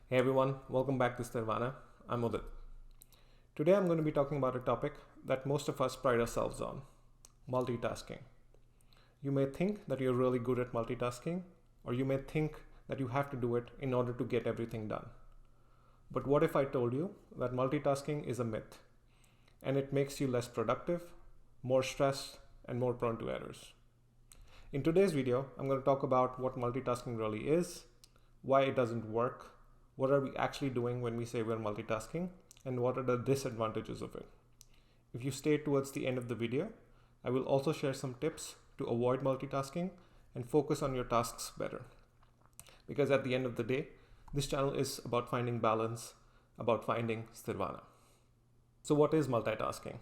Hey everyone, welcome back to Sthirvana. I'm Udit. Today I'm going to be talking about a topic that most of us pride ourselves on: multitasking. You may think that you're really good at multitasking, or you may think that you have to do it in order to get everything done. But what if I told you that multitasking is a myth and it makes you less productive, more stressed, and more prone to errors? In today's video, I'm going to talk about what multitasking really is, why it doesn't work, what are we actually doing when we say we're multitasking, and what are the disadvantages of it. If you stay towards the end of the video, I will also share some tips to avoid multitasking and focus on your tasks better. Because at the end of the day, this channel is about finding balance, about finding Sthirvana. So what is multitasking?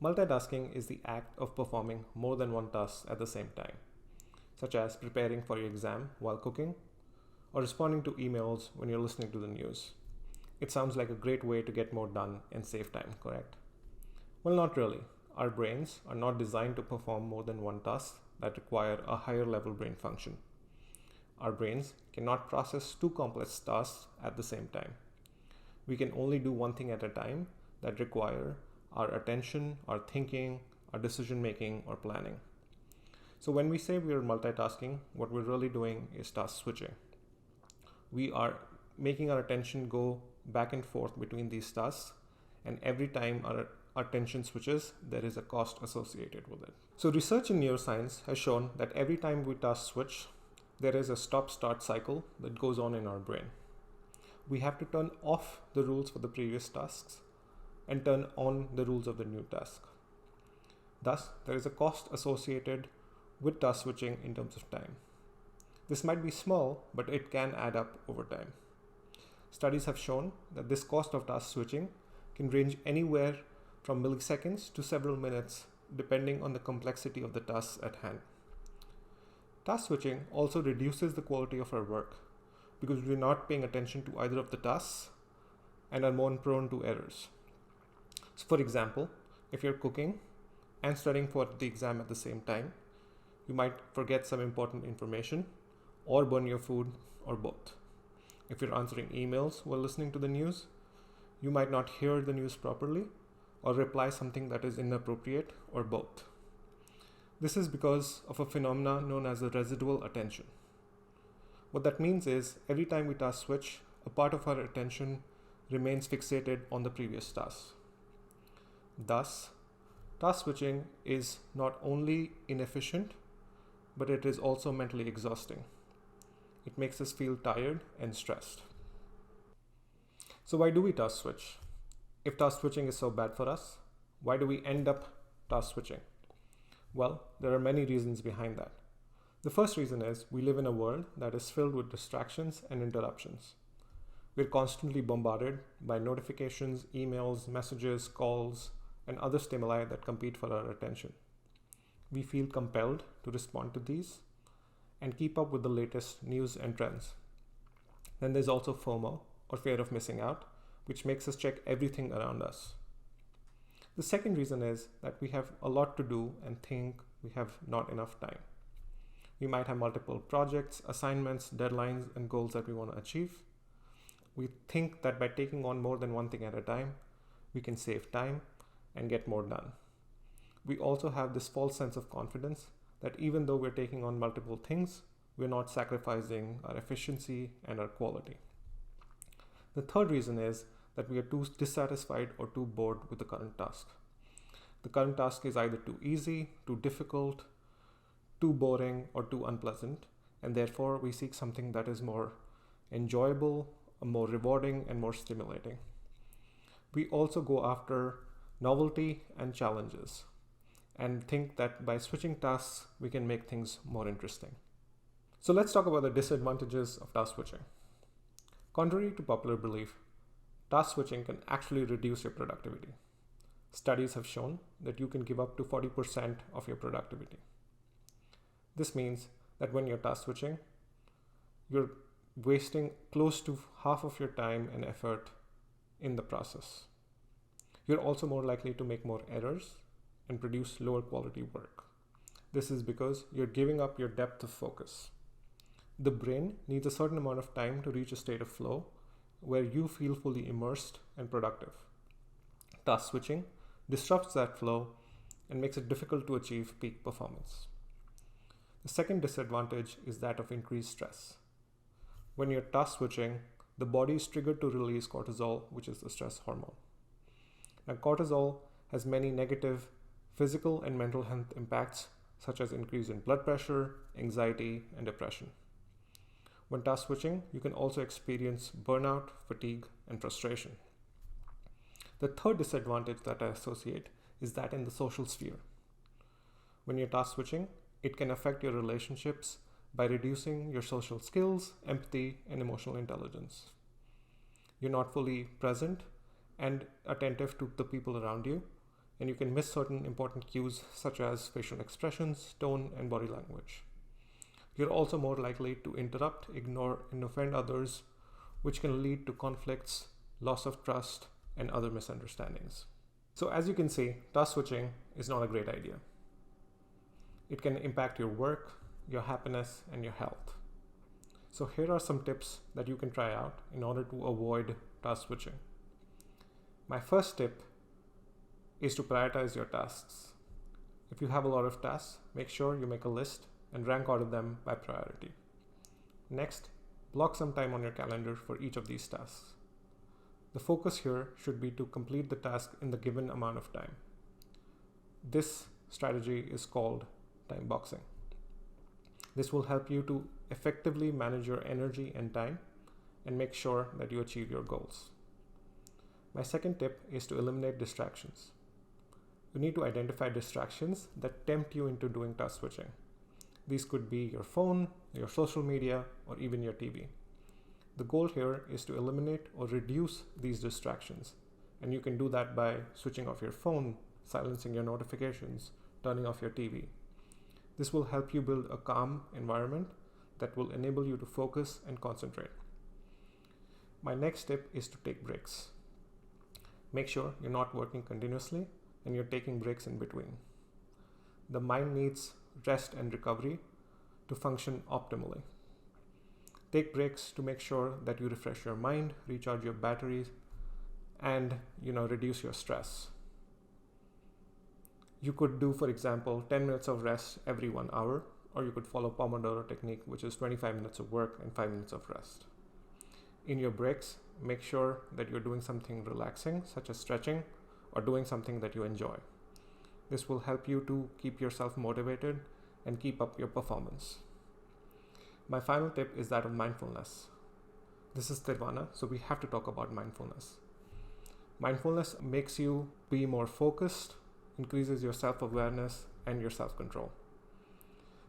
Multitasking is the act of performing more than one task at the same time, such as preparing for your exam while cooking, or responding to emails when you're listening to the news. It sounds like a great way to get more done and save time, correct? Well, not really. Our brains are not designed to perform more than one task that require a higher level brain function. Our brains cannot process two complex tasks at the same time. We can only do one thing at a time that require our attention, our thinking, our decision making, or planning. So when we say we are multitasking, what we're really doing is task switching. We are making our attention go back and forth between these tasks, and every time our attention switches, there is a cost associated with it. So research in neuroscience has shown that every time we task switch, there is a stop-start cycle that goes on in our brain. We have to turn off the rules for the previous tasks and turn on the rules of the new task. Thus, there is a cost associated with task switching in terms of time. This might be small, but it can add up over time. Studies have shown that this cost of task switching can range anywhere from milliseconds to several minutes, depending on the complexity of the tasks at hand. Task switching also reduces the quality of our work because we're not paying attention to either of the tasks and are more prone to errors. So for example, if you're cooking and studying for the exam at the same time, you might forget some important information or burn your food, or both. If you're answering emails while listening to the news, you might not hear the news properly or reply something that is inappropriate, or both. This is because of a phenomenon known as the residual attention. What that means is every time we task switch, a part of our attention remains fixated on the previous task. Thus, task switching is not only inefficient, but it is also mentally exhausting. It makes us feel tired and stressed. So why do we task switch? If task switching is so bad for us, why do we end up task switching? Well, there are many reasons behind that. The first reason is we live in a world that is filled with distractions and interruptions. We're constantly bombarded by notifications, emails, messages, calls, and other stimuli that compete for our attention. We feel compelled to respond to these and keep up with the latest news and trends. Then there's also FOMO, or fear of missing out, which makes us check everything around us. The second reason is that we have a lot to do and think we have not enough time. We might have multiple projects, assignments, deadlines, and goals that we want to achieve. We think that by taking on more than one thing at a time, we can save time and get more done. We also have this false sense of confidence that even though we're taking on multiple things, we're not sacrificing our efficiency and our quality. The third reason is that we are too dissatisfied or too bored with the current task. The current task is either too easy, too difficult, too boring, or too unpleasant, and therefore we seek something that is more enjoyable, more rewarding, and more stimulating. We also go after novelty and challenges, and think that by switching tasks, we can make things more interesting. So let's talk about the disadvantages of task switching. Contrary to popular belief, task switching can actually reduce your productivity. Studies have shown that you can give up to 40% of your productivity. This means that when you're task switching, you're wasting close to half of your time and effort in the process. You're also more likely to make more errors and produce lower quality work. This is because you're giving up your depth of focus. The brain needs a certain amount of time to reach a state of flow where you feel fully immersed and productive. Task switching disrupts that flow and makes it difficult to achieve peak performance. The second disadvantage is that of increased stress. When you're task switching, the body is triggered to release cortisol, which is the stress hormone. Now, cortisol has many negative physical and mental health impacts, such as increase in blood pressure, anxiety, and depression. When task switching, you can also experience burnout, fatigue, and frustration. The third disadvantage that I associate is that in the social sphere. When you're task switching, it can affect your relationships by reducing your social skills, empathy, and emotional intelligence. You're not fully present and attentive to the people around you, and you can miss certain important cues such as facial expressions, tone, and body language. You're also more likely to interrupt, ignore, and offend others, which can lead to conflicts, loss of trust, and other misunderstandings. So as you can see, task switching is not a great idea. It can impact your work, your happiness, and your health. So here are some tips that you can try out in order to avoid task switching. My first tip is to prioritize your tasks. If you have a lot of tasks, make sure you make a list and rank order them by priority. Next, block some time on your calendar for each of these tasks. The focus here should be to complete the task in the given amount of time. This strategy is called time boxing. This will help you to effectively manage your energy and time and make sure that you achieve your goals. My second tip is to eliminate distractions. You need to identify distractions that tempt you into doing task switching. These could be your phone, your social media, or even your TV. The goal here is to eliminate or reduce these distractions, and you can do that by switching off your phone, silencing your notifications, turning off your TV. This will help you build a calm environment that will enable you to focus and concentrate. My next tip is to take breaks. Make sure you're not working continuously and you're taking breaks in between. The mind needs rest and recovery to function optimally. Take breaks to make sure that you refresh your mind, recharge your batteries, and reduce your stress. You could do, for example, 10 minutes of rest every 1 hour, or you could follow Pomodoro technique, which is 25 minutes of work and 5 minutes of rest. In your breaks, make sure that you're doing something relaxing, such as stretching, or doing something that you enjoy. This will help you to keep yourself motivated and keep up your performance. My final tip is that of mindfulness. This is Sthirvana, so we have to talk about mindfulness. Mindfulness makes you be more focused, increases your self-awareness and your self-control.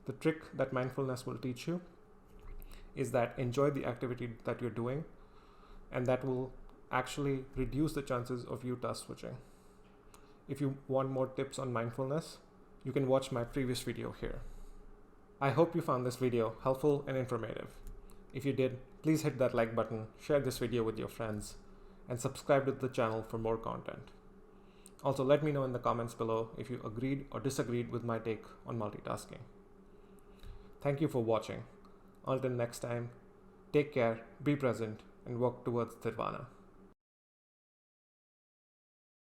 The trick that mindfulness will teach you is that enjoy the activity that you're doing, and that will actually reduce the chances of you task switching. If you want more tips on mindfulness, you can watch my previous video here. I hope you found this video helpful and informative. If you did, please hit that like button, share this video with your friends, and subscribe to the channel for more content. Also, let me know in the comments below if you agreed or disagreed with my take on multitasking. Thank you for watching. Until next time, take care, be present, and work towards Sthirvana.